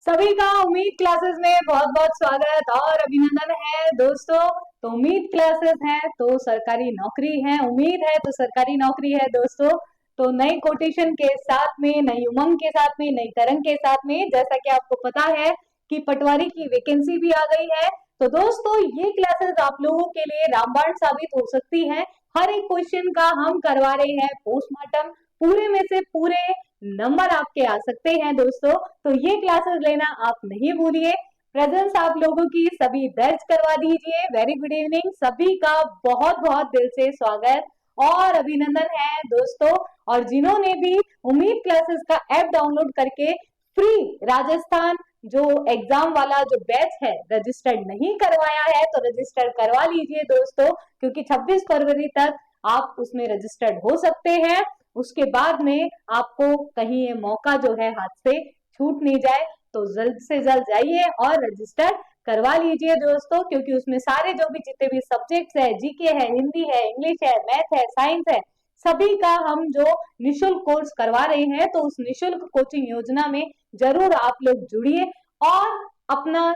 सभी का उम्मीद क्लासेस में बहुत बहुत स्वागत और अभिनंदन है दोस्तों। तो उम्मीद क्लासेस है तो सरकारी नौकरी है, उम्मीद है तो सरकारी नौकरी है दोस्तों। तो नई कोटेशन के साथ में, नई उमंग के साथ में, नई तरंग के साथ में, जैसा कि आपको पता है कि पटवारी की वैकेंसी भी आ गई है। तो दोस्तों ये क्लासेस आप लोगों के लिए रामबाण साबित हो सकती है। हर एक क्वेश्चन का हम करवा रहे हैं पोस्टमार्टम, पूरे में से पूरे नंबर आपके आ सकते हैं दोस्तों। तो ये क्लासेस लेना आप नहीं भूलिए। प्रेजेंस आप लोगों की सभी दर्ज करवा दीजिए। वेरी गुड इवनिंग, सभी का बहुत बहुत दिल से स्वागत और अभिनंदन है दोस्तों। और जिन्होंने भी उम्मीद क्लासेस का ऐप डाउनलोड करके फ्री राजस्थान जो एग्जाम वाला जो बैच है रजिस्टर्ड नहीं करवाया है तो रजिस्टर करवा लीजिए दोस्तों, क्योंकि 26 फरवरी तक आप उसमें रजिस्टर्ड हो सकते हैं। उसके बाद में आपको कहीं ये मौका जो है हाथ से छूट नहीं जाए तो जल्द से जल्द जाइए और रजिस्टर करवा लीजिए दोस्तों, क्योंकि उसमें सारे जो भी जितने भी सब्जेक्ट्स है, जीके है, हिंदी है, इंग्लिश है, मैथ है, साइंस है, सभी का हम जो निशुल्क कोर्स करवा रहे हैं। तो उस निशुल्क कोचिंग योजना में जरूर आप लोग जुड़िए और अपना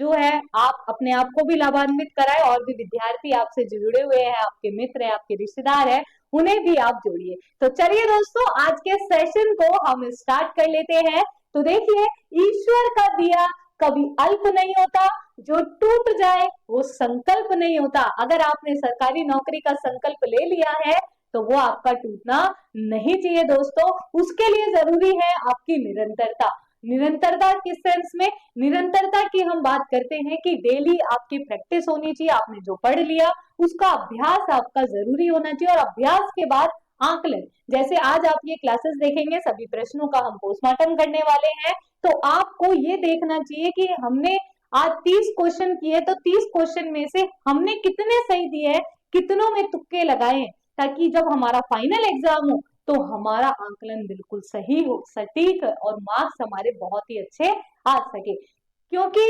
जो है आप अपने आप को भी लाभान्वित कराए और भी विद्यार्थी आपसे जुड़े हुए हैं, आपके मित्र है, आपके रिश्तेदार है, उन्हें भी आप जोड़िए। तो चलिए दोस्तों आज के सेशन को हम स्टार्ट कर लेते हैं। तो देखिए, ईश्वर का दिया कभी अल्प नहीं होता, जो टूट जाए वो संकल्प नहीं होता। अगर आपने सरकारी नौकरी का संकल्प ले लिया है तो वो आपका टूटना नहीं चाहिए दोस्तों। उसके लिए जरूरी है आपकी निरंतरता। निरंतरता किस सेंस में? निरंतरता की हम बात करते हैं कि डेली आपकी प्रैक्टिस होनी चाहिए। आपने जो पढ़ लिया उसका अभ्यास आपका जरूरी होना चाहिए और अभ्यास के बाद आकलन। जैसे आज आप ये क्लासेस देखेंगे, सभी प्रश्नों का हम पोस्टमार्टम करने वाले हैं। तो आपको ये देखना चाहिए कि हमने आज 30 क्वेश्चन किए तो 30 क्वेश्चन में से हमने कितने सही दिए, कितनों में तुक्के लगाए, ताकि जब हमारा फाइनल एग्जाम हो तो हमारा आकलन बिल्कुल सही हो, सटीक, और मार्क्स हमारे बहुत ही अच्छे आ सके। क्योंकि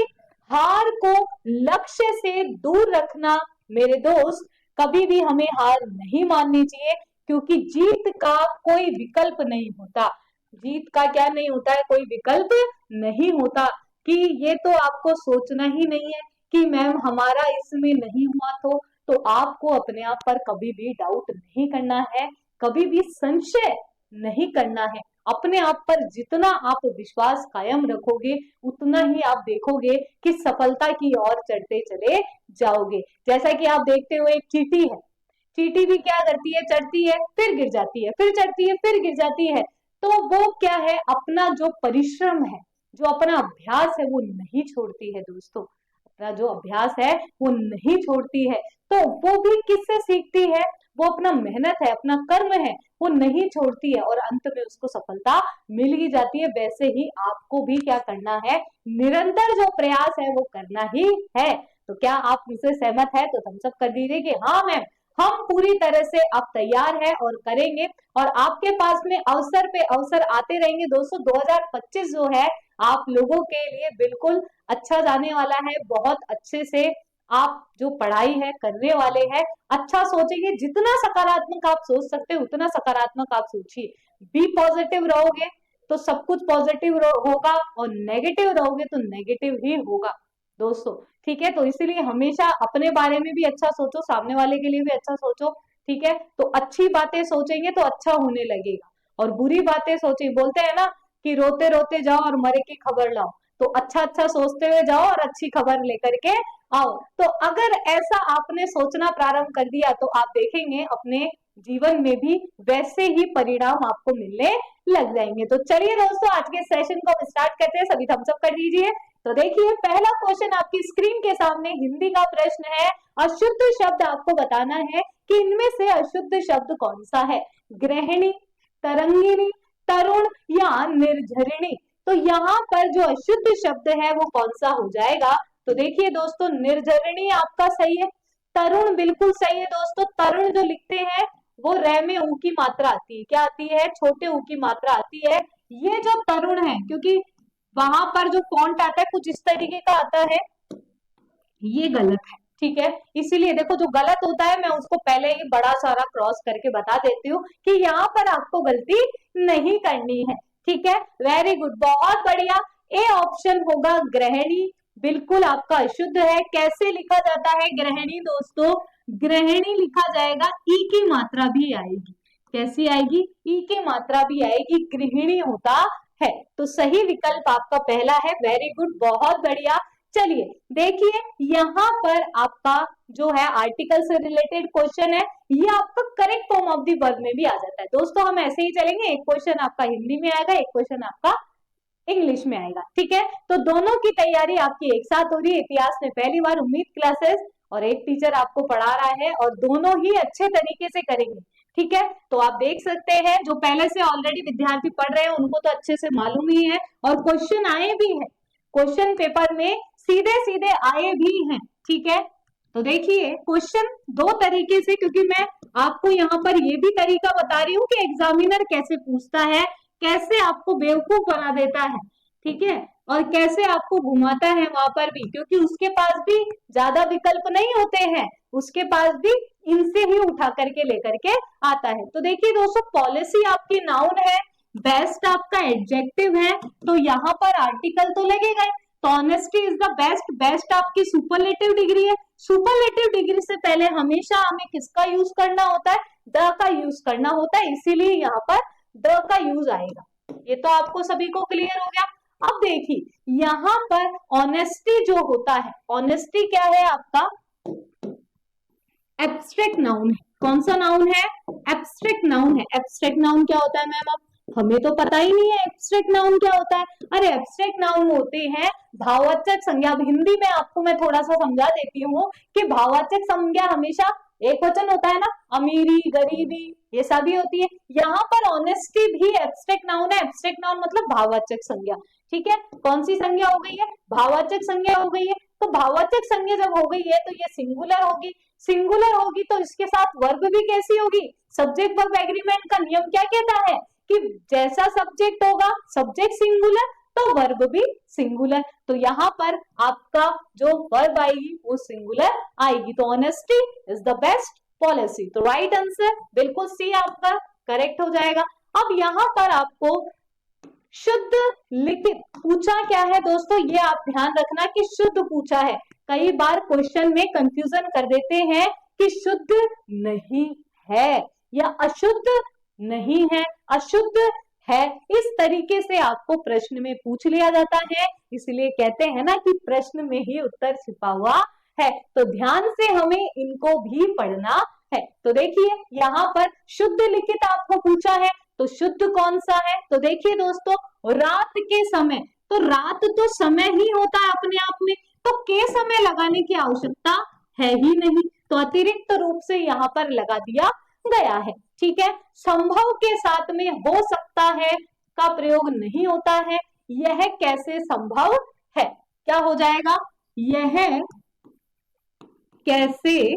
हार को लक्ष्य से दूर रखना मेरे दोस्त, कभी भी हमें हार नहीं माननी चाहिए, क्योंकि जीत का कोई विकल्प नहीं होता। जीत का क्या नहीं होता है? कोई विकल्प नहीं होता। कि ये तो आपको सोचना ही नहीं है कि मैम हमारा इसमें नहीं हुआ तो आपको अपने आप पर कभी भी डाउट नहीं करना है, कभी भी संशय नहीं करना है। अपने आप पर जितना आप विश्वास कायम रखोगे उतना ही आप देखोगे कि सफलता की ओर चढ़ते चले जाओगे। जैसा कि आप देखते हो, एक चींटी है, चींटी भी क्या करती है? चढ़ती है, फिर गिर जाती है, फिर चढ़ती है, फिर गिर जाती है। तो वो क्या है? अपना जो परिश्रम है, जो अपना अभ्यास है वो नहीं छोड़ती है दोस्तों। अपना जो अभ्यास है वो नहीं छोड़ती है। तो वो भी किससे सीखती है? वो अपना मेहनत है, अपना कर्म है, वो नहीं छोड़ती है और अंत में उसको सफलता मिल ही जाती है। वैसे ही आपको भी क्या करना है? निरंतर जो प्रयास है वो करना ही है। तो क्या आप मुझसे सहमत है? तो थम्स अप कर दीजिए कि हाँ मैम, हम पूरी तरह से अब तैयार हैं और करेंगे। और आपके पास में अवसर पे अवसर आते रहेंगे दोस्तों। 2025 जो है आप लोगों के लिए बिल्कुल अच्छा जाने वाला है। बहुत अच्छे से आप जो पढ़ाई है करने वाले हैं, अच्छा सोचेंगे, जितना सकारात्मक आप सोच सकते हैं उतना सकारात्मक आप सोचिए। बी पॉजिटिव रहोगे तो सब कुछ पॉजिटिव होगा और नेगेटिव रहोगे तो नेगेटिव ही होगा दोस्तों। ठीक है, तो इसीलिए हमेशा अपने बारे में भी अच्छा सोचो, सामने वाले के लिए भी अच्छा सोचो। ठीक है, तो अच्छी बातें सोचेंगे तो अच्छा होने लगेगा, और बुरी बातें सोचे, बोलते हैं ना कि रोते रोते जाओ और मरे की खबर लाओ। तो अच्छा अच्छा सोचते हुए जाओ और अच्छी खबर लेकर के आओ। तो अगर ऐसा आपने सोचना प्रारंभ कर दिया तो आप देखेंगे अपने जीवन में भी वैसे ही परिणाम आपको मिलने लग जाएंगे। तो चलिए दोस्तों आज के सेशन को हम स्टार्ट करते हैं। सभी थम्स अप कर दीजिए। तो देखिए, पहला क्वेश्चन आपकी स्क्रीन के सामने हिंदी का प्रश्न है। अशुद्ध शब्द आपको बताना है कि इनमें से अशुद्ध शब्द कौन सा है? गृहिणी, तरंगिणी, तरुण या निर्झरिणी। तो यहाँ पर जो अशुद्ध शब्द है वो कौन सा हो जाएगा? तो देखिए दोस्तों, निर्झरिणी आपका सही है, तरुण बिल्कुल सही है दोस्तों। तरुण जो लिखते हैं वो रे में ऊ की मात्रा आती है, क्या आती है? छोटे ऊ की मात्रा आती है। ये जो तरुण है, क्योंकि वहां पर जो फॉन्ट आता है कुछ इस तरीके का आता है, ये गलत है। ठीक है, इसीलिए देखो जो गलत होता है मैं उसको पहले ही बड़ा सारा क्रॉस करके बता देती हूँ कि यहाँ पर आपको गलती नहीं करनी है। ठीक है, वेरी गुड, बहुत बढ़िया। ए ऑप्शन होगा ग्रहणी, बिल्कुल आपका अशुद्ध है। कैसे लिखा जाता है ग्रहणी दोस्तों? ग्रहणी लिखा जाएगा, ई की मात्रा भी आएगी। कैसी आएगी? ई की मात्रा भी आएगी, गृहिणी होता है। तो सही विकल्प आपका पहला है। वेरी गुड, बहुत बढ़िया। चलिए देखिए, यहाँ पर आपका जो है आर्टिकल से रिलेटेड क्वेश्चन है, ये आपका correct form of the verb में भी आ जाता है। दोस्तों हम ऐसे ही चलेंगे, एक क्वेश्चन आपका हिंदी में आएगा, एक क्वेश्चन आपका इंग्लिश में आएगा, ठीक है। तो दोनों की तैयारी आपकी एक साथ हो रही है। इतिहास में पहली बार उम्मीद क्लासेस और एक टीचर आपको पढ़ा रहा है, और दोनों ही अच्छे तरीके से करेंगे, ठीक है। तो आप देख सकते हैं, जो पहले से ऑलरेडी विद्यार्थी पढ़ रहे हैं उनको तो अच्छे से मालूम ही है, और क्वेश्चन आए भी हैं, क्वेश्चन पेपर में सीधे सीधे आए भी हैं, ठीक है। तो देखिए क्वेश्चन दो तरीके से, क्योंकि मैं आपको यहाँ पर ये भी तरीका बता रही हूँ कि एग्जामिनर कैसे पूछता है, कैसे आपको बेवकूफ बना देता है, ठीक है, और कैसे आपको घुमाता है वहां पर भी, क्योंकि उसके पास भी ज्यादा विकल्प नहीं होते हैं, उसके पास भी इनसे ही उठा करके लेकर के आता है। तो देखिए दोस्तों, पॉलिसी आपकी नाउन है, बेस्ट आपका एडजेक्टिव है, तो यहाँ पर आर्टिकल तो लगेगा। तो honesty is the best, best आपकी सुपरलेटिव डिग्री है। सुपरलेटिव डिग्री से पहले हमेशा हमें किसका यूज करना होता है? द का यूज करना होता है, इसीलिए यहाँ पर द का यूज आएगा। ये तो आपको सभी को क्लियर हो गया। अब देखिए यहाँ पर ऑनेस्टी जो होता है, ऑनेस्टी क्या है आपका? एब्स्ट्रैक्ट नाउन है। कौन सा नाउन है? एब्स्ट्रैक्ट नाउन है। एब्स्ट्रैक्ट नाउन क्या होता है मैम? अब हमें तो पता ही नहीं है एब्स्ट्रैक्ट नाउन क्या होता है। अरे एब्स्ट्रैक्ट नाउन होते हैं भाववाचक संज्ञा। अब हिंदी में आपको मैं थोड़ा सा समझा देती हूँ कि भाववाचक संज्ञा हमेशा एक वचन होता है ना, अमीरी, गरीबी, ये सभी होती है। यहाँ पर ऑनेस्टी भी एब्स्ट्रैक्ट नाउन है। एब्स्ट्रैक्ट नाउन मतलब भाववाचक संज्ञा, ठीक है। कौन सी संज्ञा हो गई है? भाववाचक संज्ञा हो गई है। तो भाववाचक संज्ञा जब हो गई है तो ये सिंगुलर होगी। सिंगुलर होगी तो इसके साथ वर्ब भी कैसी होगी? सब्जेक्ट वर्ब एग्रीमेंट का नियम क्या कहता है कि जैसा सब्जेक्ट होगा, सब्जेक्ट सिंगुलर तो वर्ब भी सिंगुलर। तो यहाँ पर आपका जो वर्ब आएगी वो सिंगुलर आएगी। तो honesty is the best policy. तो राइट आंसर बिल्कुल सी आपका करेक्ट हो जाएगा। अब यहाँ पर आपको शुद्ध लिखित पूछा क्या है दोस्तों, ये आप ध्यान रखना कि शुद्ध पूछा है। कई बार क्वेश्चन में कंफ्यूजन कर देते हैं कि शुद्ध नहीं है या अशुद्ध नहीं है, अशुद्ध है, इस तरीके से आपको प्रश्न में पूछ लिया जाता है। इसलिए कहते हैं ना कि प्रश्न में ही उत्तर छिपा हुआ है। तो ध्यान से हमें इनको भी पढ़ना है। तो देखिए यहाँ पर शुद्ध लिखित आपको पूछा है, तो शुद्ध कौन सा है? तो देखिए दोस्तों, रात के समय, तो रात तो समय ही होता है अपने आप में, तो के समय लगाने की आवश्यकता है ही नहीं, तो अतिरिक्त रूप से यहाँ पर लगा दिया गया है, ठीक है। संभव के साथ में हो सकता है का प्रयोग नहीं होता है। यह कैसे संभव है, क्या हो जाएगा? यह कैसे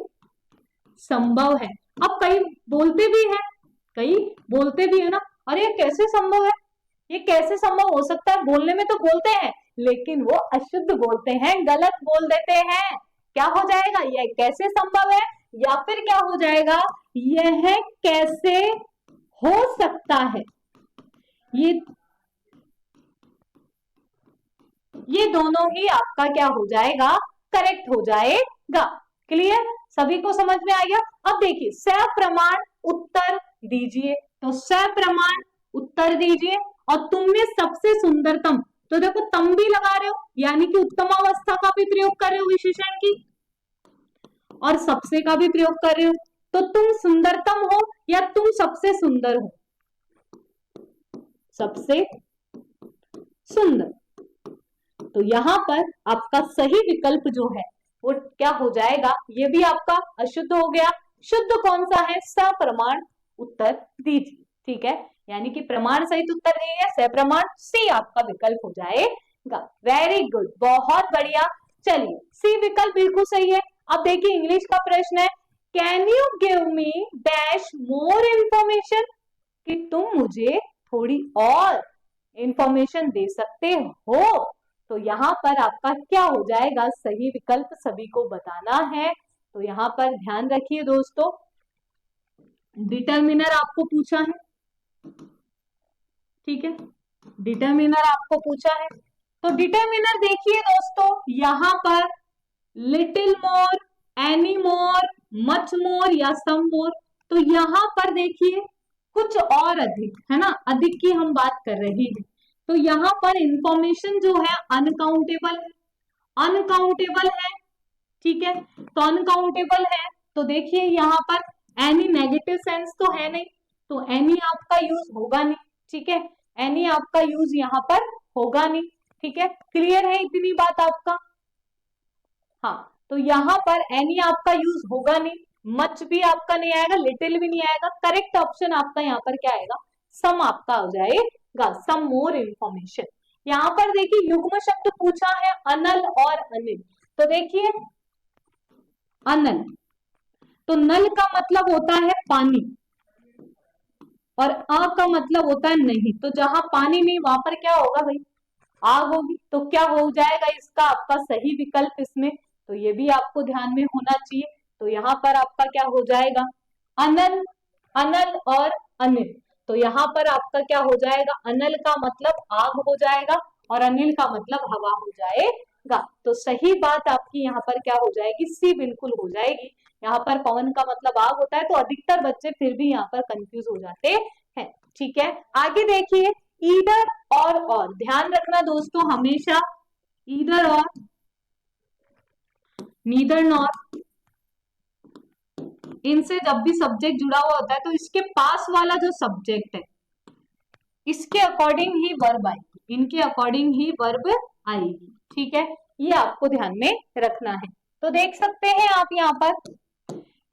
संभव है। अब कई बोलते भी है, कई बोलते भी है ना, अरे ये कैसे संभव है, ये कैसे संभव हो सकता है, बोलने में तो बोलते हैं लेकिन वो अशुद्ध बोलते हैं, गलत बोल देते हैं। क्या हो जाएगा? यह कैसे संभव है, या फिर क्या हो जाएगा? यह कैसे हो सकता है। ये दोनों ही आपका क्या हो जाएगा? करेक्ट हो जाएगा। क्लियर? सभी को समझ में आ गया। अब देखिए सप्रमाण उत्तर दीजिए, तो सप्रमाण उत्तर दीजिए। और तुम में सबसे सुंदरतम, तो देखो तम भी लगा रहे हो, यानी कि उत्तमावस्था का भी प्रयोग कर रहे हो विशेषण की, और सबसे का भी प्रयोग कर रहे हो। तो तुम सुंदरतम हो या तुम सबसे सुंदर हो? सबसे सुंदर। तो यहाँ पर आपका सही विकल्प जो है वो क्या हो जाएगा? ये भी आपका अशुद्ध हो गया। शुद्ध कौन सा है? सप्रमाण उत्तर दीजिए, ठीक है, यानी कि प्रमाण सहित उत्तर दीजिए, सप्रमाण, सी आपका विकल्प हो जाएगा। वेरी गुड, बहुत बढ़िया। चलिए सी विकल्प बिल्कुल सही है। अब देखिए इंग्लिश का प्रश्न है, can you give me dash more information, कि तुम मुझे थोड़ी और इंफॉर्मेशन दे सकते हो। तो यहाँ पर आपका क्या हो जाएगा? सही विकल्प सभी को बताना है। तो यहाँ पर ध्यान रखिए दोस्तों, डिटर्मिनर आपको पूछा है, ठीक है, डिटर्मिनर आपको पूछा है, तो डिटर्मिनर देखिए दोस्तों, यहां पर little more, any more, much more या सम मोर। तो यहां पर देखिए कुछ और अधिक, है ना, अधिक की हम बात कर रहे हैं। तो यहां पर इंफॉर्मेशन जो है अनकाउंटेबल है, अनकाउंटेबल है, ठीक है। तो अनकाउंटेबल है, तो देखिए यहां पर एनी नेगेटिव सेंस तो है नहीं, तो एनी आपका यूज होगा नहीं, ठीक है। एनी आपका यूज यहाँ पर होगा नहीं, ठीक है। क्लियर है इतनी बात आपका? हाँ, तो यहाँ पर एनी आपका यूज होगा नहीं, मच भी आपका नहीं आएगा, लिटिल भी नहीं आएगा। करेक्ट ऑप्शन आपका यहाँ पर क्या आएगा? सम आपका हो जाएगा, सम मोर इंफॉर्मेशन। यहाँ पर देखिए युग्म शब्द पूछा है अनल और अनिल। तो देखिए अनल, तो नल का मतलब होता है पानी और अ का मतलब होता है नहीं। तो जहां पानी नहीं वहां पर क्या होगा भाई? आग होगी। तो क्या हो जाएगा इसका आपका सही विकल्प इसमें? तो ये भी आपको ध्यान में होना चाहिए। तो यहाँ पर आपका क्या हो जाएगा? अनल, अनल और अनिल। तो यहाँ पर आपका क्या हो जाएगा? अनल का मतलब आग हो जाएगा और अनिल का मतलब हवा हो जाएगा। तो सही बात आपकी यहाँ पर क्या हो जाएगी? सी बिल्कुल हो जाएगी। यहाँ पर पवन का मतलब आग होता है, तो अधिकतर बच्चे फिर भी यहाँ पर कंफ्यूज हो जाते हैं, ठीक है। आगे देखिए ईदर और ध्यान रखना दोस्तों हमेशा, ईदर और, नीदर नॉर, इनसे जब भी सब्जेक्ट जुड़ा हुआ होता है तो इसके पास वाला जो सब्जेक्ट है इसके अकॉर्डिंग ही वर्ब आएगी, इनके अकॉर्डिंग ही वर्ब आएगी, ठीक है। ये आपको ध्यान में रखना है। तो देख सकते हैं आप यहाँ पर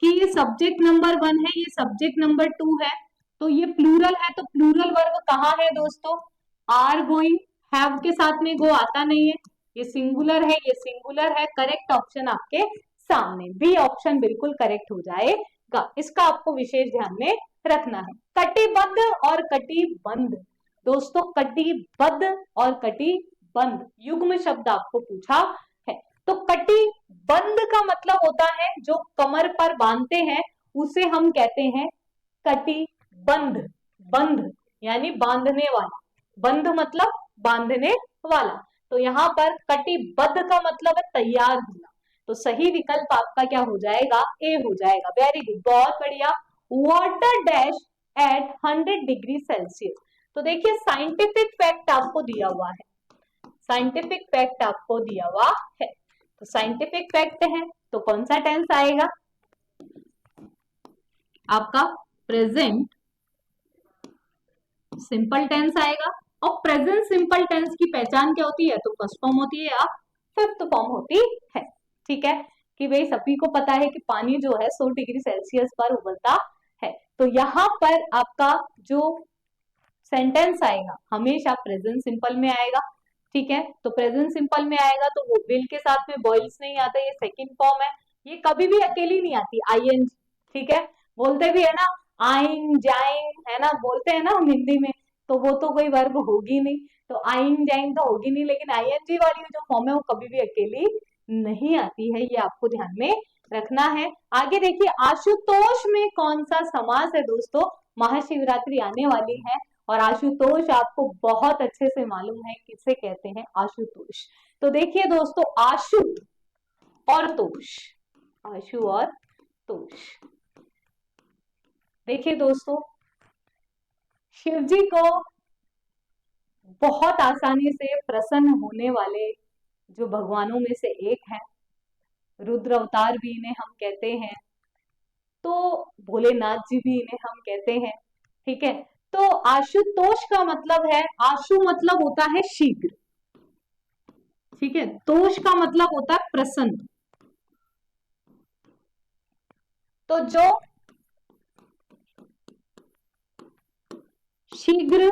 कि ये सब्जेक्ट नंबर 1 है, ये सब्जेक्ट नंबर 2 है। तो ये प्लूरल है, तो प्लूरल वर्ब कहाँ है दोस्तों? आर गोइंग, हैव के साथ में गो आता नहीं है। ये सिंगुलर है, ये सिंगुलर है। करेक्ट ऑप्शन आपके सामने बी ऑप्शन बिल्कुल करेक्ट हो जाएगा। इसका आपको विशेष ध्यान में रखना है। कटिबद्ध और कटिबंध, दोस्तों कटिबद्ध और कटिबंध युग्म शब्द आपको पूछा है। तो कटिबंध का मतलब होता है जो कमर पर बांधते हैं उसे हम कहते हैं कटिबंध। बंध यानी बांधने वाला, बंध मतलब बांधने वाला। तो यहाँ पर कटिबद्ध का मतलब है तैयार होना। तो सही विकल्प आपका क्या हो जाएगा? ए हो जाएगा। वेरी गुड, बहुत बढ़िया। Water dash at 100 degree Celsius. तो देखिए साइंटिफिक फैक्ट आपको दिया हुआ है, साइंटिफिक फैक्ट आपको दिया हुआ है। तो साइंटिफिक फैक्ट है तो कौन सा टेंस आएगा? आपका प्रेजेंट सिंपल टेंस आएगा। और प्रेजेंट सिंपल टेंस की पहचान क्या होती है? तो फर्स्ट फॉर्म होती है या फिफ्थ फॉर्म होती है, ठीक है। कि भाई सभी को पता है कि पानी जो है 100 डिग्री सेल्सियस पर उबलता है। तो यहाँ पर आपका जो सेंटेंस आएगा हमेशा प्रेजेंट सिंपल में आएगा, ठीक है। तो प्रेजेंट सिंपल में आएगा तो वो विल के साथ में बॉइल्स नहीं आता, ये सेकंड फॉर्म है। ये कभी भी अकेली नहीं आती, आईएनजी, ठीक है। बोलते भी है ना आइन जाइन, है ना, बोलते हैं ना हम हिंदी में, तो वो तो कोई वर्ब होगी नहीं। तो आइन जाइन तो होगी नहीं, लेकिन आईएनजी वाली जो फॉर्म है वो कभी भी अकेली नहीं आती है। ये आपको ध्यान में रखना है। आगे देखिए आशुतोष में कौन सा समास है दोस्तों? महाशिवरात्रि आने वाली है और आशुतोष आपको बहुत अच्छे से मालूम है किसे कहते हैं, आशुतोष। तो देखिए दोस्तों आशु और तोष, आशु और तोष। देखिए दोस्तों शिव जी को बहुत आसानी से प्रसन्न होने वाले जो भगवानों में से एक है, रुद्र अवतार भी इन्हें हम कहते हैं, तो भोलेनाथ जी भी इन्हें हम कहते हैं, ठीक है। तो आशुतोष का मतलब है, आशु मतलब होता है शीघ्र, ठीक है। तोष का मतलब होता है प्रसन्न। तो जो शीघ्र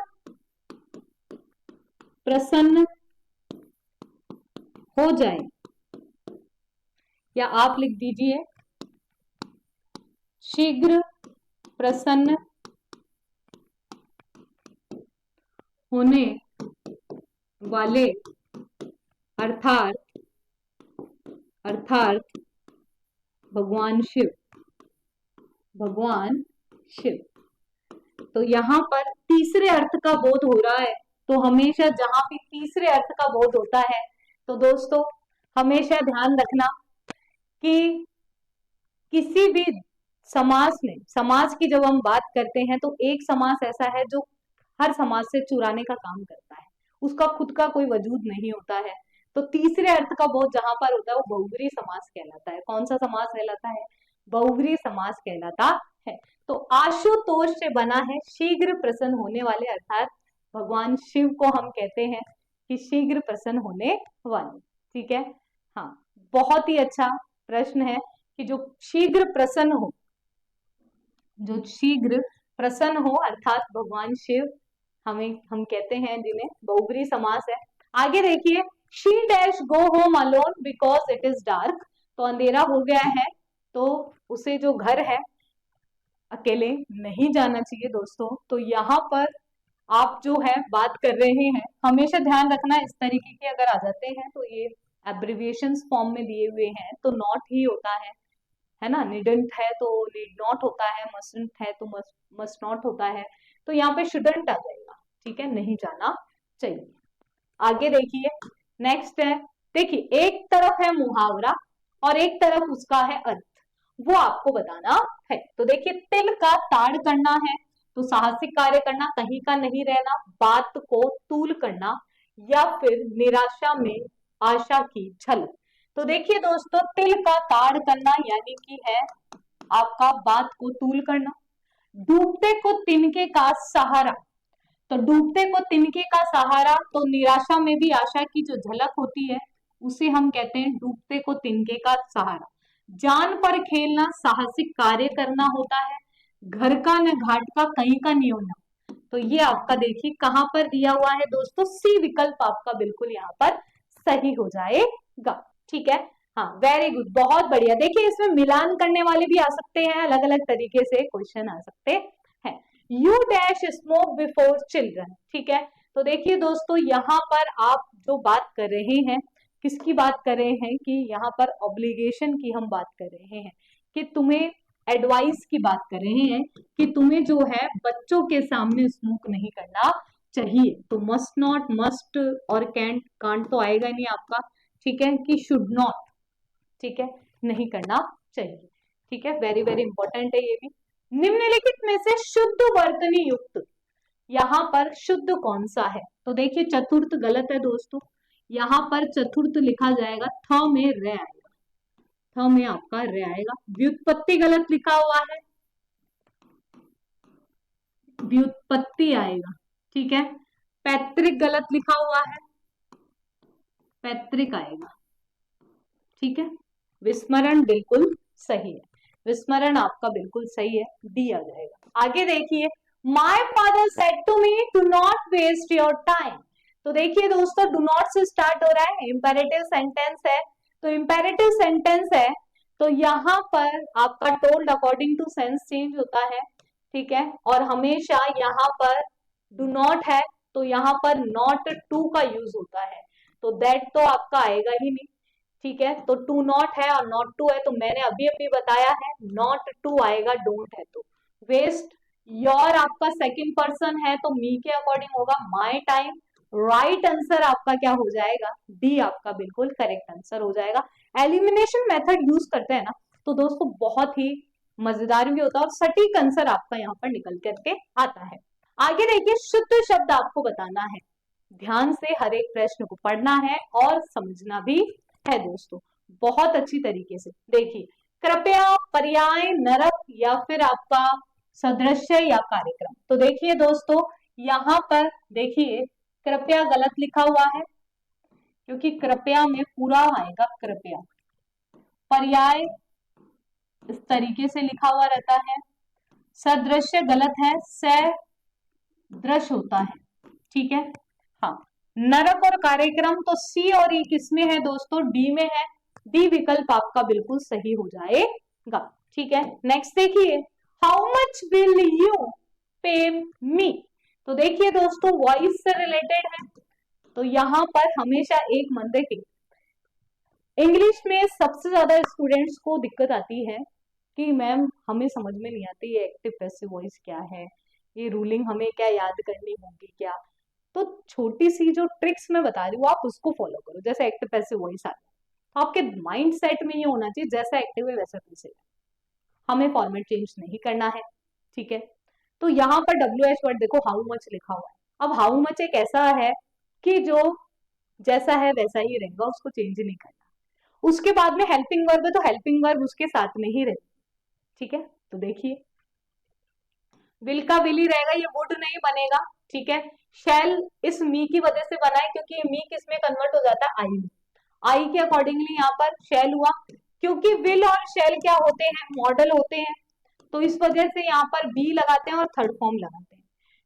प्रसन्न हो जाए, या आप लिख दीजिए शीघ्र प्रसन्न होने वाले, अर्थात भगवान शिव, भगवान शिव। तो यहां पर तीसरे अर्थ का बोध हो रहा है, तो हमेशा जहां भी तीसरे अर्थ का बोध होता है, तो दोस्तों हमेशा ध्यान रखना कि किसी भी समास में, समास की जब हम बात करते हैं तो एक समास ऐसा है जो हर समाज से चुराने का काम करता है, उसका खुद का कोई वजूद नहीं होता है। तो तीसरे अर्थ का बोध जहां पर होता है वो बहुव्रीहि समास कहलाता है। कौन सा समास कहलाता है? बहुव्रीहि समास कहलाता है। तो आशुतोष से बना है शीघ्र प्रसन्न होने वाले, अर्थात भगवान शिव को हम कहते हैं कि शीघ्र प्रसन्न होने वाले। ठीक है, हाँ, बहुत ही अच्छा प्रश्न है कि जो शीघ्र प्रसन्न हो, जो शीघ्र प्रसन्न हो अर्थात भगवान शिव हम कहते हैं जिन्हें बहुव्रीहि समास है। आगे देखिए, she dash go home alone because it is dark, तो अंधेरा हो गया है तो उसे जो घर है अकेले नहीं जाना चाहिए दोस्तों। तो यहाँ पर आप जो है बात कर रहे हैं, हमेशा ध्यान रखना इस तरीके के अगर आ जाते हैं तो ये एब्रिविएशन फॉर्म में दिए हुए हैं तो नॉट ही होता है ना, निडंट है तो नीड नॉट होता है, मस्टंट है तो मस्ट नॉट होता है, तो यहाँ पे शुडंट आ जाएगा। ठीक है, नहीं जाना चाहिए। आगे देखिए, नेक्स्ट है, देखिए एक तरफ है मुहावरा और एक तरफ उसका है अर्थ, वो आपको बताना है। तो देखिए, तिल का ताड़ करना है तो साहसिक कार्य करना, कहीं का नहीं रहना, बात को तूल करना, या फिर निराशा में आशा की झलक। तो देखिए दोस्तों, तिल का ताड़ करना यानी कि है आपका बात को तूल करना। डूबते को तिनके का सहारा, तो डूबते को तिनके का सहारा, तो निराशा में भी आशा की जो झलक होती है उसे हम कहते हैं डूबते को तिनके का सहारा। जान पर खेलना, साहसिक कार्य करना होता है। घर का न घाट का, कहीं का नहीं होना, तो ये आपका देखिए कहां पर दिया हुआ है दोस्तों, सी विकल्प आपका बिल्कुल यहाँ पर सही हो जाएगा। ठीक है, हाँ, वेरी गुड, बहुत बढ़िया। देखिए इसमें मिलान करने वाले भी आ सकते हैं, अलग अलग तरीके से क्वेश्चन आ सकते हैं। You dash smoke before children, ठीक है, तो देखिए दोस्तों यहाँ पर आप जो बात कर रहे हैं, किसकी बात कर रहे हैं कि यहाँ पर ऑब्लिगेशन की हम बात कर रहे हैं, कि तुम्हें एडवाइस की बात कर रहे हैं कि तुम्हें जो है बच्चों के सामने स्मोक नहीं करना चाहिए। तो मस्ट नॉट, मस्ट और कैंट, कांट तो आएगा नहीं आपका। ठीक है, कि शुड नॉट, ठीक है, नहीं करना चाहिए। ठीक है, वेरी वेरी इंपॉर्टेंट है ये भी। निम्नलिखित में से शुद्ध वर्तनी युक्त, यहाँ पर शुद्ध कौन सा है? तो देखिए चतुर्थ गलत है दोस्तों, यहाँ पर चतुर्थ लिखा जाएगा, थ में रे आएगा, थ में आपका रे आएगा। व्युत्पत्ति गलत लिखा हुआ है, व्युत्पत्ति आएगा। ठीक है, पैतृक गलत लिखा हुआ है, पैतृक आएगा। ठीक है, विस्मरण बिल्कुल सही है, विस्मरण आपका बिल्कुल सही है, डी आ जाएगा। आगे देखिए, my father said to me to not waste your time, तो देखिए दोस्तों डू नॉट से स्टार्ट हो रहा है, इंपेरेटिव सेंटेंस है, तो इंपेरेटिव सेंटेंस है तो यहाँ पर आपका told according to sense change होता है। ठीक है, और हमेशा यहाँ पर डू नॉट है तो यहाँ पर नॉट टू का यूज होता है, तो दैट तो आपका आएगा ही नहीं। ठीक है, तो टू नॉट है और नॉट टू है, तो मैंने अभी अभी बताया है नॉट टू आएगा, डोंट है तो वेस्ट। योर आपका सेकंड पर्सन है तो मी के अकॉर्डिंग होगा माय टाइम। राइट आंसर आपका क्या हो जाएगा? डी आपका बिल्कुल करेक्ट आंसर हो जाएगा। एलिमिनेशन मेथड यूज करते हैं ना तो दोस्तों बहुत ही मजेदार भी होता है और सटीक आंसर आपका यहाँ पर निकल करके आता है। आगे देखिए, शुद्ध शब्द आपको बताना है, ध्यान से हर एक प्रश्न को पढ़ना है और समझना भी है दोस्तों, बहुत अच्छी तरीके से। देखिए, कृपया, पर्याय, नरक, या फिर आपका सदृश्य या कार्यक्रम। तो देखिए दोस्तों यहाँ पर देखिए कृपया गलत लिखा हुआ है क्योंकि कृपया में पूरा आएगा कृपया। पर्याय इस तरीके से लिखा हुआ रहता है, सदृश्य गलत है, सदृश होता है। ठीक है, हाँ, नरक और कार्यक्रम तो सी और ई किसमें है दोस्तों? डी में है, डी विकल्प आपका बिल्कुल सही हो जाएगा। ठीक है, नेक्स्ट देखिए, हाउ मच विल यू पे मी, तो देखिए दोस्तों वॉइस से रिलेटेड है, तो यहां पर हमेशा एक मन देखिए, इंग्लिश में सबसे ज्यादा स्टूडेंट्स को दिक्कत आती है कि मैम हमें समझ में नहीं आती ये एक्टिव पैसिव वॉइस क्या है, ये रूलिंग हमें क्या याद करनी होगी क्या। तो छोटी सी जो ट्रिक्स मैं बता रही हूँ आप उसको फॉलो करो। जैसे एक्टिव पैसिव वॉइस आ रहा है, तो आपके माइंड सेट में ये होना चाहिए जैसा एक्टिव है वैसा पैसिव है, हमें फॉर्मेट चेंज नहीं करना है। ठीक है, तो यहाँ पर WH वर्ड देखो हाउ मच लिखा हुआ है। अब हाउ मच एक ऐसा है कि जो जैसा है वैसा ही रहेगा, उसको चेंज नहीं करना। उसके बाद में हेल्पिंग वर्ब है तो हेल्पिंग वर्ब उसके साथ में ही रहेगा। ठीक है, तो देखिए विल का विल ही रहेगा, ये वुड नहीं बनेगा। ठीक है, शेल इस मी की वजह से बना है क्योंकि ये मी किस में कन्वर्ट हो जाता है, आई में। आई के अकॉर्डिंगली यहाँ पर शेल हुआ, क्योंकि विल और शेल क्या होते हैं, मॉडल होते हैं, तो इस वजह से यहाँ पर बी लगाते हैं और थर्ड फॉर्म लगाते हैं।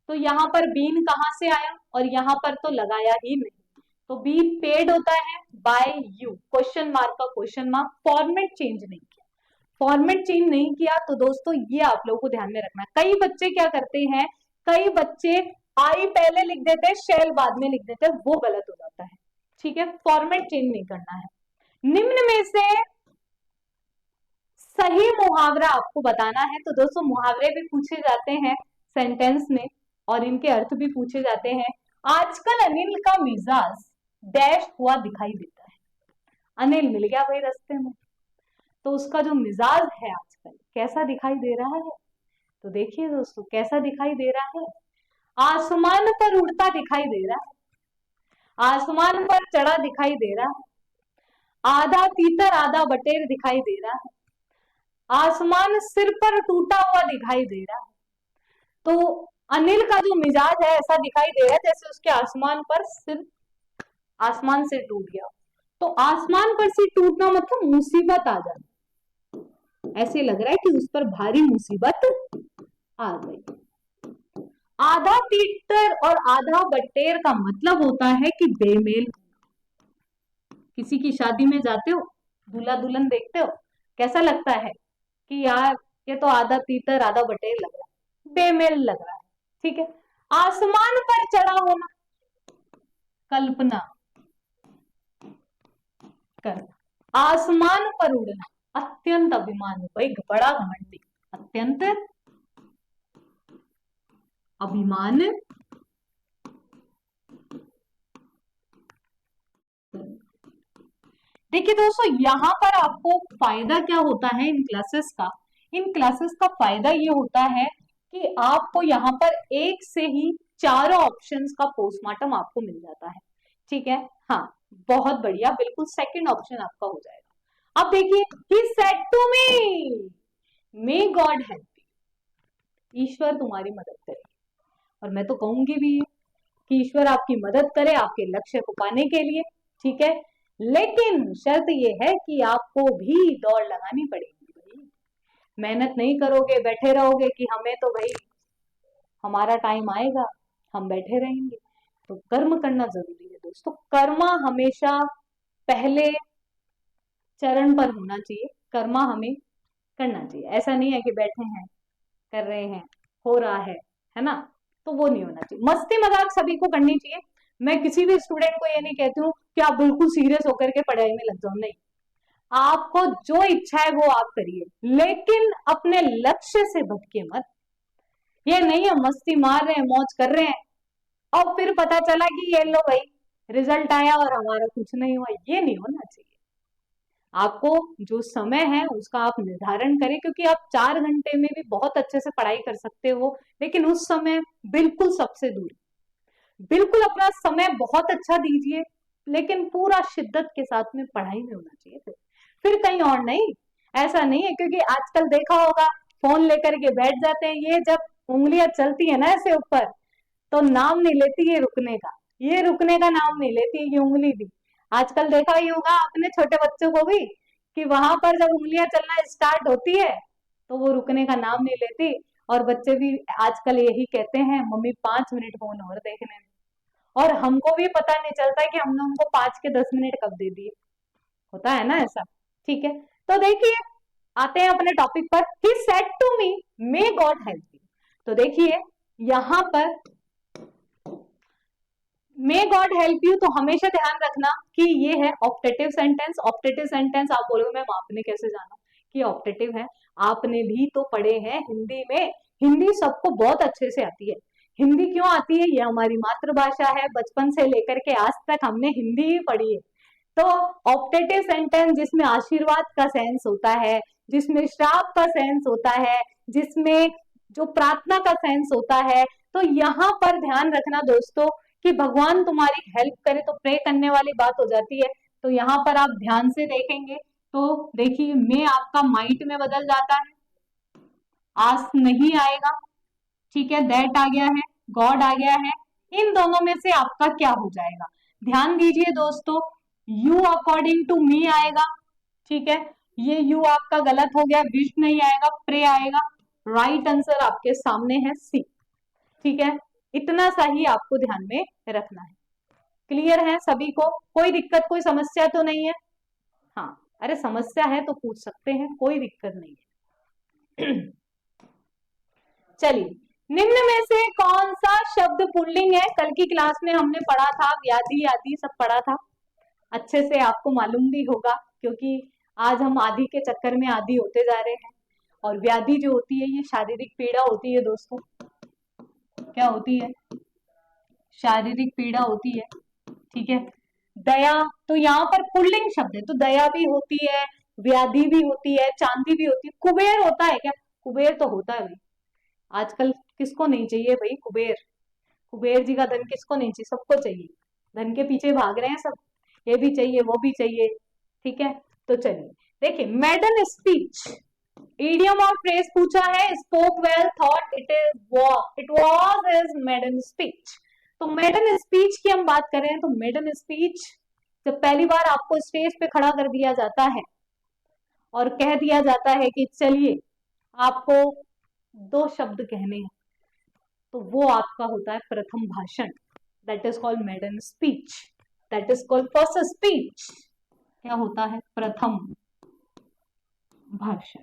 तो यहाँ पर बीन कहाँ से आया, और यहाँ पर तो लगाया ही नहीं, तो बी पेड होता है बाय यू, क्वेश्चन मार्क का क्वेश्चन मार्क, फॉर्मेट चेंज नहीं किया। फॉर्मेट चेंज नहीं किया तो दोस्तों ये आप लोगों को ध्यान में रखना है। कई बच्चे क्या करते हैं, कई बच्चे आई पहले लिख देते हैं शेल बाद में लिख देते हैं, वो गलत हो जाता है। ठीक है, फॉर्मेट चेंज नहीं करना है। निम्न में से सही मुहावरा आपको बताना है। तो दोस्तों मुहावरे भी पूछे जाते हैं सेंटेंस में और इनके अर्थ भी पूछे जाते हैं। आजकल अनिल का मिजाज डैश हुआ दिखाई देता है। अनिल मिल गया भाई रास्ते में, तो उसका जो मिजाज है आजकल कैसा दिखाई दे रहा है, तो देखिए दोस्तों कैसा दिखाई दे रहा है, आसमान पर उड़ता दिखाई दे रहा है, आसमान पर चढ़ा दिखाई दे रहा है, आधा तीतर आधा बटेर दिखाई दे रहा है, आसमान सिर पर टूटा हुआ दिखाई दे रहा है। तो अनिल का जो मिजाज है ऐसा दिखाई दे रहा है जैसे उसके आसमान पर सिर, आसमान से टूट गया। तो आसमान पर से टूटना मतलब मुसीबत आ जाना, ऐसे लग रहा है कि उस पर भारी मुसीबत आ गई। आधा तीतर और आधा बटेर का मतलब होता है कि बेमेल। किसी की शादी में जाते हो, दूल्हा दुल्हन देखते हो, कैसा लगता है कि यार ये तो आधा तीतर आधा बटेर लग रहा है, बेमेल लग रहा है। ठीक है, आसमान पर चढ़ा होना, कल्पना करना, आसमान पर उड़ना, अत्यंत अभिमान, भाई बड़ा घमंडी, अत्यंत अभिमान। देखिए दोस्तों यहाँ पर आपको फायदा क्या होता है इन क्लासेस का, इन क्लासेस का फायदा ये होता है कि आपको यहाँ पर एक से ही चारों ऑप्शंस का पोस्टमार्टम आपको मिल जाता है। ठीक है, हाँ बहुत बढ़िया, बिल्कुल सेकंड ऑप्शन आपका हो जाएगा। अब देखिए he said to me, may God help you, ईश्वर तुम्हारी मदद करे। और मैं तो कहूंगी भी कि ईश्वर आपकी मदद करे आपके लक्ष्य को पाने के लिए। ठीक है, लेकिन शर्त ये है कि आपको भी दौड़ लगानी पड़ेगी। भाई मेहनत नहीं करोगे, बैठे रहोगे कि हमें तो भाई हमारा टाइम आएगा हम बैठे रहेंगे, तो कर्म करना जरूरी है दोस्तों। कर्मा हमेशा पहले चरण पर होना चाहिए, कर्मा हमें करना चाहिए। ऐसा नहीं है कि बैठे हैं कर रहे हैं हो रहा है ना, तो वो नहीं होना चाहिए। मस्ती मजाक सभी को करनी चाहिए, मैं किसी भी स्टूडेंट को ये नहीं कहती हूँ कि आप बिल्कुल सीरियस होकर के पढ़ाई में लग जाओ, नहीं, आपको जो इच्छा है वो आप करिए, लेकिन अपने लक्ष्य से भटके मत। ये नहीं है मस्ती मार रहे हैं मौज कर रहे हैं और फिर पता चला कि ये लो भाई रिजल्ट आया और हमारा कुछ नहीं हुआ, ये नहीं होना चाहिए। आपको जो समय है उसका आप निर्धारण करें, क्योंकि आप 4 घंटे में भी बहुत अच्छे से पढ़ाई कर सकते हो, लेकिन उस समय बिल्कुल सबसे दूर, बिल्कुल अपना समय बहुत अच्छा दीजिए, लेकिन पूरा शिद्दत के साथ में पढ़ाई में होना चाहिए, फिर कहीं और नहीं। ऐसा नहीं है, क्योंकि आजकल देखा होगा फोन लेकर के बैठ जाते हैं, ये जब उंगलियां चलती है ना ऐसे ऊपर, तो नाम नहीं लेती ये रुकने का, ये रुकने का नाम नहीं लेती ये उंगली भी। आजकल देखा ही होगा अपने छोटे बच्चों को भी कि वहां पर जब उंगलियां चलना स्टार्ट होती है तो वो रुकने का नाम नहीं लेती, और बच्चे भी आजकल यही कहते हैं मम्मी 5 मिनट फोन और देखने में, और हमको भी पता नहीं चलता कि हमने उनको 5 के 10 मिनट कब दे दिए, होता है ना ऐसा। ठीक है, तो देखिए आते हैं अपने टॉपिक पर। He said to me may God help you, तो देखिए यहां पर मे गॉड हेल्प यू, तो हमेशा ध्यान रखना कि ये है ऑप्टेटिव सेंटेंस। ऑप्टेटिव सेंटेंस आप बोलोगे मैम आपने कैसे जाना कि ऑप्टेटिव है, आपने भी तो पढ़े हैं हिंदी में, हिंदी सबको बहुत अच्छे से आती है, हिंदी क्यों आती है? ये हमारी मातृभाषा है, बचपन से लेकर के आज तक हमने हिंदी ही पढ़ी है। तो ऑप्टेटिव सेंटेंस जिसमें आशीर्वाद का सेंस होता है, जिसमें श्राप का सेंस होता है, जिसमें जो प्रार्थना का सेंस होता है, तो यहाँ पर ध्यान रखना दोस्तों कि भगवान तुम्हारी हेल्प करे, तो प्रे करने वाली बात हो जाती है। तो यहाँ पर आप ध्यान से देखेंगे तो देखिए मैं आपका माइट में बदल जाता है, आस नहीं आएगा, ठीक है, दैट आ गया है, गॉड आ गया है। इन दोनों में से आपका क्या हो जाएगा? ध्यान दीजिए दोस्तों, यू अकॉर्डिंग टू मी आएगा, ठीक है, ये यू आपका गलत हो गया, विश नहीं आएगा, प्रे आएगा। राइट आंसर आपके सामने है सी, ठीक है, इतना सा ही आपको ध्यान में रखना है। क्लियर है सभी को? कोई दिक्कत, कोई समस्या तो नहीं है? हाँ, अरे समस्या है तो पूछ सकते हैं, कोई दिक्कत नहीं है। चलिए, निम्न में से कौन सा शब्द पुल्लिंग है? कल की क्लास में हमने पढ़ा था, व्याधि आदि सब पढ़ा था, अच्छे से आपको मालूम भी होगा, क्योंकि आज हम आदि के चक्कर में आदि होते जा रहे हैं। और व्याधि जो होती है ये शारीरिक पीड़ा होती है दोस्तों। क्या होती है? शारीरिक पीड़ा होती है, ठीक है। दया, तो यहाँ पर पुल्लिंग शब्द है, तो दया भी होती है, व्याधि भी होती है, चांदी भी होती है। कुबेर होता है क्या? कुबेर तो होता है भाई, आजकल किसको नहीं चाहिए भाई कुबेर? कुबेर जी का धन किसको नहीं चाहिए? सबको चाहिए, धन के पीछे भाग रहे हैं सब, ये भी चाहिए वो भी चाहिए, ठीक है। तो चलिए देखिए, मेडन स्पीच, इडियम और फ्रेज पूछा है, spoke well, thought it was his maiden speech. तो मेडन स्पीच की हम बात करें तो मेडन स्पीच जब पहली बार आपको स्टेज पे खड़ा कर दिया जाता है और कह दिया जाता है कि चलिए आपको 2 शब्द कहने हैं, तो वो आपका होता है प्रथम भाषण, that is called maiden speech, that is called first speech. क्या होता है? प्रथम भाषण।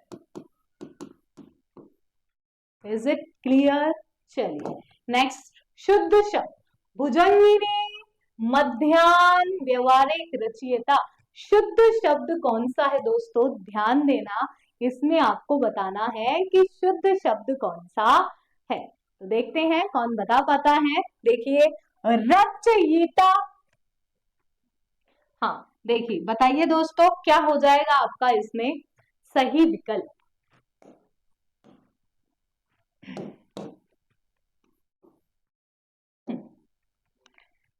Is it clear? चलिए नेक्स्ट, शुद्ध शब्द, भुजंगिनी, मध्याह्न, व्यवहारिक, रचयिता। शुद्ध शब्द कौन सा है दोस्तों? ध्यान देना, इसमें आपको बताना है कि शुद्ध शब्द कौन सा है। तो देखते हैं कौन बता पाता है। देखिए, रचयिता। हाँ देखिए, बताइए दोस्तों क्या हो जाएगा आपका इसमें सही विकल्प?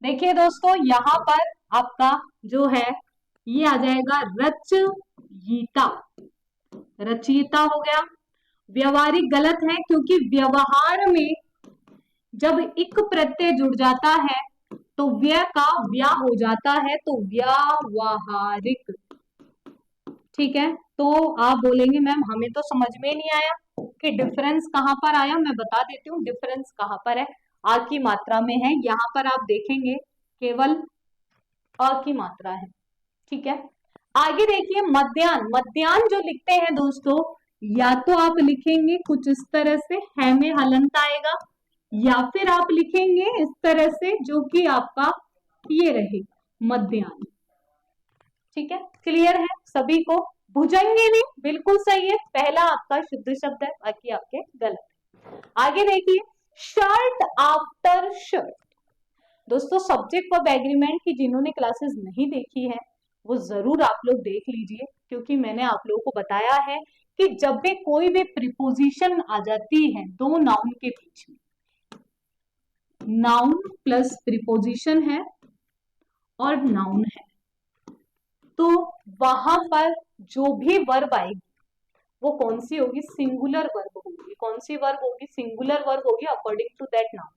देखिए दोस्तों, यहां पर आपका जो है ये आ जाएगा रचयिता, रचयिता हो गया। व्यवहारिक गलत है, क्योंकि व्यवहार में जब इक प्रत्यय जुड़ जाता है तो व्य का व्या हो जाता है, तो व्यावहारिक, ठीक है। तो आप बोलेंगे मैम हमें तो समझ में नहीं आया कि डिफरेंस कहां पर आया। मैं बता देती हूँ डिफरेंस कहां पर है। आ की मात्रा में है, यहां पर आप देखेंगे केवल अ की मात्रा है, ठीक है। आगे देखिए, मध्याह्न, मध्याह्न जो लिखते हैं दोस्तों, या तो आप लिखेंगे कुछ इस तरह से, है में हलंत आएगा, या फिर आप लिखेंगे इस तरह से जो कि आपका ये रहे मध्याह्न, ठीक है। क्लियर है सभी को? भुजंगिनी बिल्कुल सही है, पहला आपका शुद्ध शब्द है, बाकी आपके गलत है। आगे देखिए, शर्ट आफ्टर शर्ट। दोस्तों सब्जेक्ट वर्ब एग्रीमेंट की जिन्होंने क्लासेस नहीं देखी है वो जरूर आप लोग देख लीजिए, क्योंकि मैंने आप लोगों को बताया है कि जब भी कोई भी प्रीपोजिशन आ जाती है दो नाउन के बीच में, नाउन प्लस प्रीपोजिशन है और नाउन है, तो वहां पर जो भी वर्ब आएगी वो कौन सी होगी? सिंगुलर वर्ब होगी। कौन सी वर्ब होगी? सिंगुलर वर्ब होगी अकॉर्डिंग टू दैट नाउन।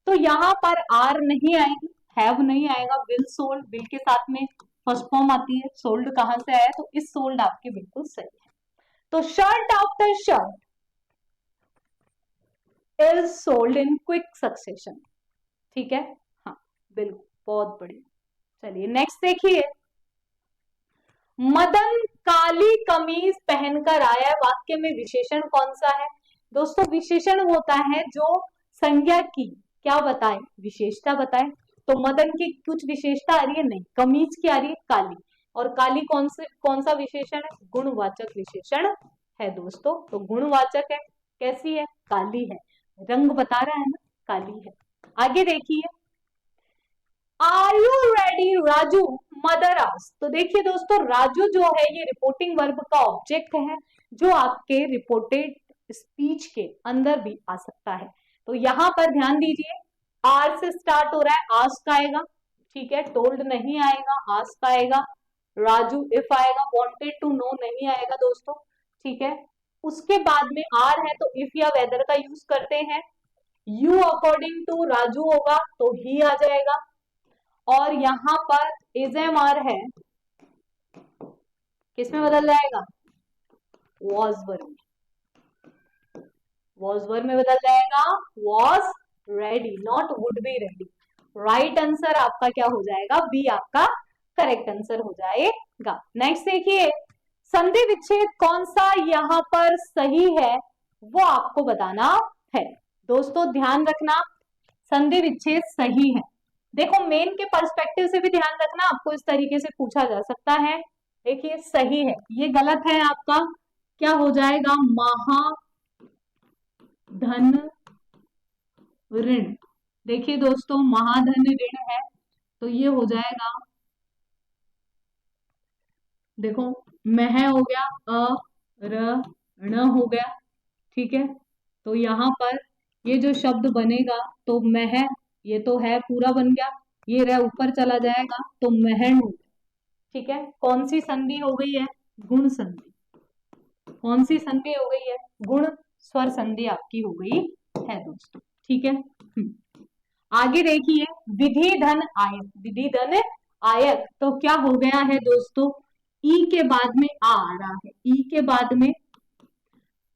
तो यहाँ पर आर नहीं आएगी, हैव नहीं आएगा, विल, सोल्ड, विल के साथ में फर्स्ट फॉर्म आती है, सोल्ड कहां से आया? तो इस सोल्ड आपके बिल्कुल सही है। तो shirt after shirt is sold in quick succession, ठीक है। हाँ बिल्कुल, बहुत बढ़िया। चलिए नेक्स्ट देखिए, मदन काली कमीज पहनकर आया है, वाक्य में विशेषण कौन सा है? दोस्तों विशेषण होता है जो संज्ञा की क्या बताए? विशेषता बताए। तो मदन की कुछ विशेषता आ रही है? नहीं। कमीज की आ रही है? काली। और काली कौन सा विशेषण है? गुणवाचक विशेषण है दोस्तों। तो गुणवाचक है, कैसी है? काली है, रंग बता रहा है ना, काली है। आगे देखिए, are you ready Raju, mother asked. तो देखिए दोस्तों, राजू जो है ये रिपोर्टिंग वर्ब का ऑब्जेक्ट है जो आपके रिपोर्टेड स्पीच के अंदर भी आ सकता है। तो यहां पर ध्यान दीजिए, आर से स्टार्ट हो रहा है, आस्क आएगा, ठीक है, टोल्ड नहीं आएगा, आस्क आएगा, राजू इफ आएगा, वांटेड टू नो नहीं आएगा दोस्तों, ठीक है। उसके बाद में आर है तो इफ या वेदर का यूज करते हैं। यू अकॉर्डिंग टू राजू होगा तो ही आ जाएगा, और यहां पर इज एम आर है, किसमें बदल जाएगा, वॉज वर्ब में, वॉज वर्ब में बदल जाएगा, was ready, not would be ready. Right answer आपका क्या हो जाएगा, बी आपका करेक्ट आंसर हो जाएगा। नेक्स्ट देखिए, संधि विच्छेद कौन सा यहाँ पर सही है वो आपको बताना है। दोस्तों ध्यान रखना, संधि विच्छेद सही है। देखो मेन के पर्सपेक्टिव से भी ध्यान रखना, आपको इस तरीके से पूछा जा सकता है। देखिए सही है, ये गलत है आपका, क्या हो जाएगा, महाधन ऋण। देखिए दोस्तों, महाधन ऋण है तो ये हो जाएगा, देखो मह हो गया, ण हो गया, ठीक है। तो यहां पर ये जो शब्द बनेगा तो मह, ये तो है पूरा बन गया, ये रह ऊपर चला जाएगा तो महण हो गया, ठीक है। कौन सी संधि हो गई है, गुण संधि। कौन सी संधि हो गई है, गुण स्वर संधि आपकी हो गई है दोस्तों, ठीक है। आगे देखिए, विधि धन आयक, विधि धन आयक तो क्या हो गया है दोस्तों, ई के बाद में आ रहा है, ई के बाद में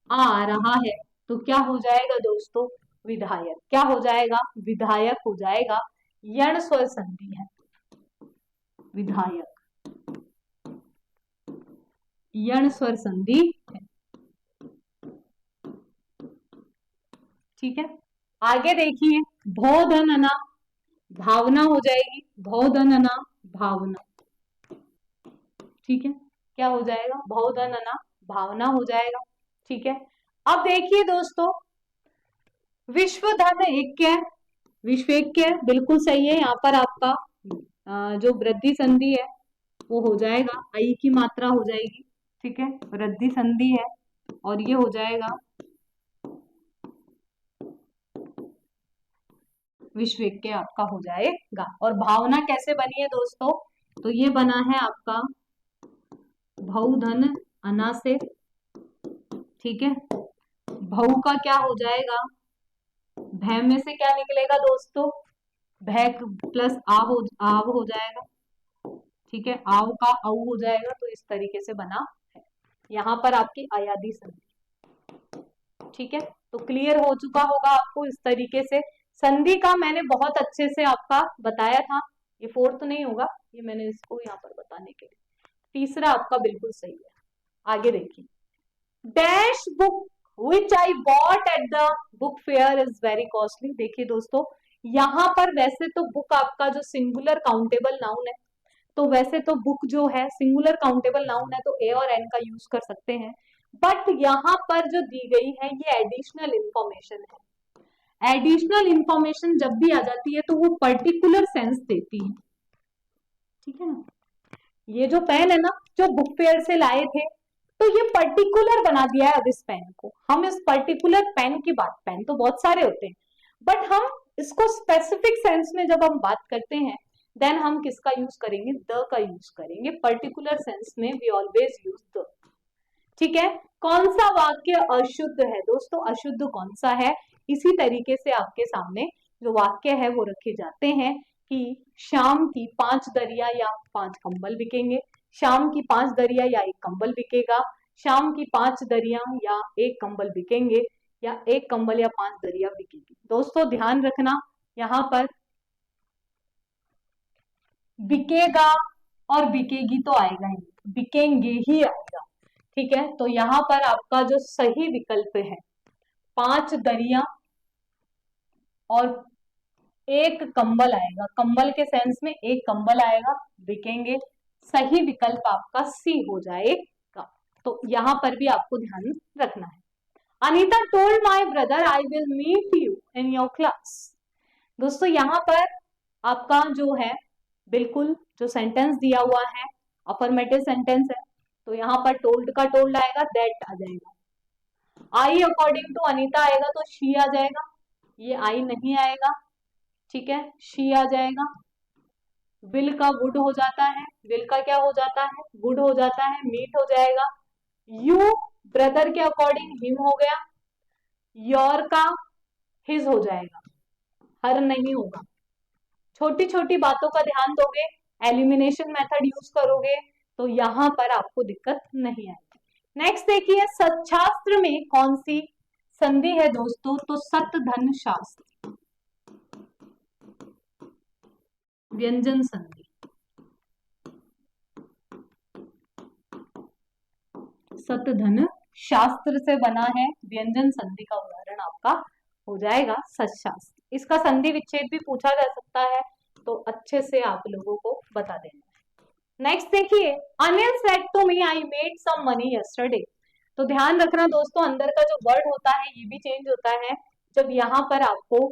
आ रहा है तो क्या हो जाएगा दोस्तों, विधायक। क्या हो जाएगा, विधायक हो जाएगा, यण स्वर संधि है, विधायक यण स्वर संधि है, ठीक है। आगे देखिए, भौधन अना, भावना हो जाएगी, भौधन अना भावना, ठीक है। क्या हो जाएगा, भौधन अना भावना हो जाएगा, ठीक है। अब देखिए दोस्तों, विश्व धन ऐक्य, विश्व ऐक्य बिल्कुल सही है। यहाँ पर आपका जो वृद्धि संधि है वो हो जाएगा, आई की मात्रा हो जाएगी, ठीक है, वृद्धि संधि है और ये हो जाएगा विश्व ऐक्य आपका हो जाएगा। और भावना कैसे बनी है दोस्तों, तो ये बना है आपका भौधन अना से, ठीक है। भऊ का क्या हो जाएगा, भय में से क्या निकलेगा दोस्तों, भय प्लस आव हो जाएगा, ठीक है, आव का औ हो जाएगा, तो इस तरीके से बना है। यहाँ पर आपकी अयादी संधि, ठीक है। तो क्लियर हो चुका होगा आपको इस तरीके से। संधि का मैंने बहुत अच्छे से आपका बताया था, ये फोर्थ नहीं होगा, ये मैंने इसको यहाँ पर बताने के लिए, तीसरा आपका बिल्कुल सही है। आगे देखिए, dash book which I bought at the book fair is very costly. देखिए दोस्तों, यहाँ पर वैसे तो बुक आपका जो सिंगुलर काउंटेबल नाउन है, तो वैसे तो बुक जो है सिंगुलर काउंटेबल नाउन है तो ए और एन का यूज कर सकते हैं, बट यहाँ पर जो दी गई है ये एडिशनल इंफॉर्मेशन है। एडिशनल इंफॉर्मेशन जब भी आ जाती है तो वो पर्टिकुलर सेंस देती है, ठीक है ना। ये जो पेन है ना, जो बुक फेयर से लाए थे, तो ये पर्टिकुलर बना दिया है अब इस पेन को। हम इस पर्टिकुलर पेन की बात, पेन तो बहुत सारे होते हैं, बट हम इसको स्पेसिफिक सेंस में जब हम बात करते हैं देन हम किसका यूज करेंगे, द का यूज करेंगे। पर्टिकुलर सेंस में वी ऑलवेज यूज द, ठीक है। कौन सा वाक्य अशुद्ध है दोस्तों, अशुद्ध कौन सा है, इसी तरीके से आपके सामने जो वाक्य है वो रखे जाते हैं कि शाम की 5 दरिया या 5 कंबल बिकेंगे, शाम की 5 दरिया या 1 कंबल बिकेगा, शाम की 5 दरिया या 1 कंबल बिकेंगे, या 1 कंबल या 5 दरिया बिकेगी। दोस्तों ध्यान रखना, यहाँ पर बिकेगा और बिकेगी तो आएगा ही, बिकेंगे ही आएगा, ठीक है। तो यहाँ पर आपका जो सही विकल्प है 5 दरिया और 1 कंबल आएगा, कंबल के सेंस में 1 कंबल आएगा, बिकेंगे। सही विकल्प आपका सी हो जाएगा। तो यहाँ पर भी आपको ध्यान रखना है। Anita told my brother I will meet you in your class. दोस्तों यहाँ पर आपका जो है बिल्कुल जो सेंटेंस दिया हुआ है अफर्मेटिव सेंटेंस है, तो यहाँ पर टोल्ड का टोल्ड आएगा, दैट आ जाएगा। आई अकॉर्डिंग टू अनीता आएगा तो शी आ जाएगा, ये आई नहीं आएगा, ठीक है, शी आ जाएगा। विल का वुड हो जाता है, विल का क्या हो जाता है, वुड हो जाता है, मीट हो जाएगा। यू ब्रदर के अकॉर्डिंग हिम हो गया, योर का हिज हो जाएगा, हर नहीं होगा। छोटी छोटी बातों का ध्यान दोगे, एलिमिनेशन मेथड यूज करोगे तो यहां पर आपको दिक्कत नहीं आएगी। नेक्स्ट देखिए, सच्छास्त्र में कौन सी संधि है दोस्तों, तो सत धन शास्त्र, व्यंजन संधि। सत धन शास्त्र से बना है, व्यंजन संधि का उदाहरण आपका हो जाएगा सच्छास्त्र। इसका संधि विच्छेद भी पूछा जा सकता है, तो अच्छे से आप लोगों को बता देना है। नेक्स्ट देखिए, Anil said to me I made some money yesterday. तो ध्यान रखना दोस्तों, अंदर का जो वर्ड होता है ये भी चेंज होता है जब यहाँ पर आपको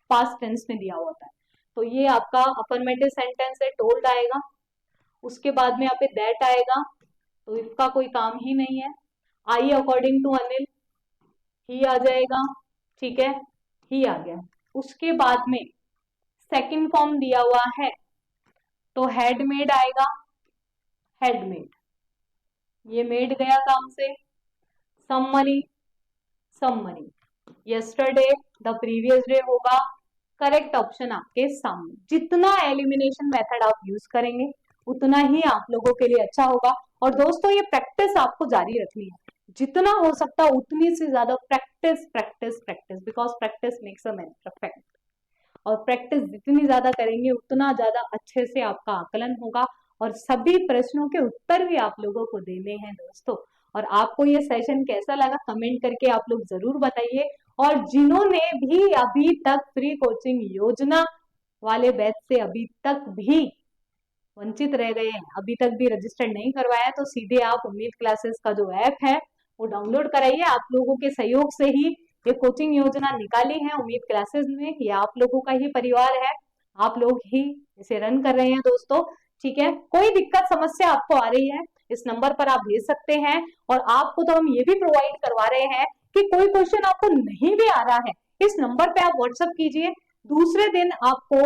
पास्ट टेंस में दिया होता है। तो ये आपका अफर्मेटिव सेंटेंस है, टोल्ड आएगा, उसके बाद में यहाँ पे दैट आएगा, तो इसका कोई काम ही नहीं है। आई अकॉर्डिंग टू अनिल, ही आ जाएगा, ठीक है, ही आ गया। उसके बाद में सेकंड फॉर्म दिया हुआ है तो हैडमेड आएगा, हैडमेड, ये मेड गया काम से। Some money, some money, yesterday the previous day होगा। करेक्ट ऑप्शन आपके सामने। जितना एलिमिनेशन मेथड आप यूज करेंगे उतना ही आप लोगों के लिए अच्छा होगा। और दोस्तों ये प्रैक्टिस आपको जारी रखनी है, जितना हो सकता उतनी से ज्यादा practice practice practice, because practice makes a man perfect. और प्रैक्टिस जितनी ज्यादा करेंगे उतना ज्यादा अच्छे से आपका आकलन होगा, और सभी प्रश्नों के उत्तर भी आप लोगों को देने हैं दोस्तों। और आपको ये सेशन कैसा लगा कमेंट करके आप लोग जरूर बताइए। और जिन्होंने भी अभी तक फ्री कोचिंग योजना वाले बैच से अभी तक भी वंचित रह गए हैं, अभी तक भी रजिस्टर्ड नहीं करवाया, तो सीधे आप उम्मीद क्लासेस का जो ऐप है वो डाउनलोड कराइए। आप लोगों के सहयोग से ही ये कोचिंग योजना निकाली है उम्मीद क्लासेस ने, ये आप लोगों का ही परिवार है, आप लोग ही इसे रन कर रहे हैं दोस्तों, ठीक है। कोई दिक्कत समस्या आपको आ रही है इस नंबर पर आप भेज सकते हैं। और आपको तो हम ये भी प्रोवाइड करवा रहे हैं कि कोई क्वेश्चन आपको नहीं भी आ रहा है, इस नंबर पे आप व्हाट्सएप कीजिए, दूसरे दिन आपको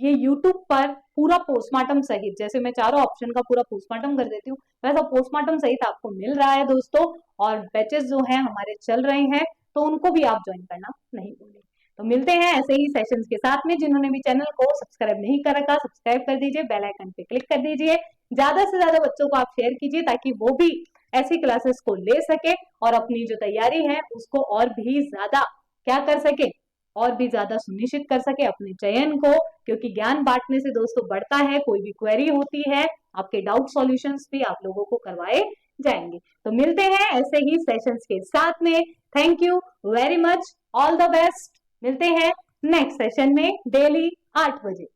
ये यूट्यूब पर पूरा पोस्टमार्टम सहित, जैसे मैं चारों ऑप्शन का पूरा पोस्टमार्टम कर देती हूँ वैसा पोस्टमार्टम सहित आपको मिल रहा है दोस्तों। और बैचेस जो हैं हमारे चल रहे हैं, तो उनको भी आप ज्वाइन करना नहीं भूलें। तो मिलते हैं ऐसे ही सेशंस के साथ में। जिन्होंने भी चैनल को सब्सक्राइब नहीं कर रखा, सब्सक्राइब कर दीजिए, बेल आइकन पे क्लिक कर दीजिए, ज्यादा से ज्यादा बच्चों को आप शेयर कीजिए ताकि वो भी ऐसी क्लासेस को ले सके और अपनी जो तैयारी है उसको और भी ज्यादा क्या कर सके, और भी ज्यादा सुनिश्चित कर सके अपने चयन को। क्योंकि ज्ञान बांटने से दोस्तों बढ़ता है, कोई भी क्वेरी होती है आपके डाउट सॉल्यूशंस भी आप लोगों को करवाए जाएंगे। तो मिलते हैं ऐसे ही सेशंस के साथ में। Thank you very much, all the best. मिलते हैं नेक्स्ट सेशन में डेली 8 बजे।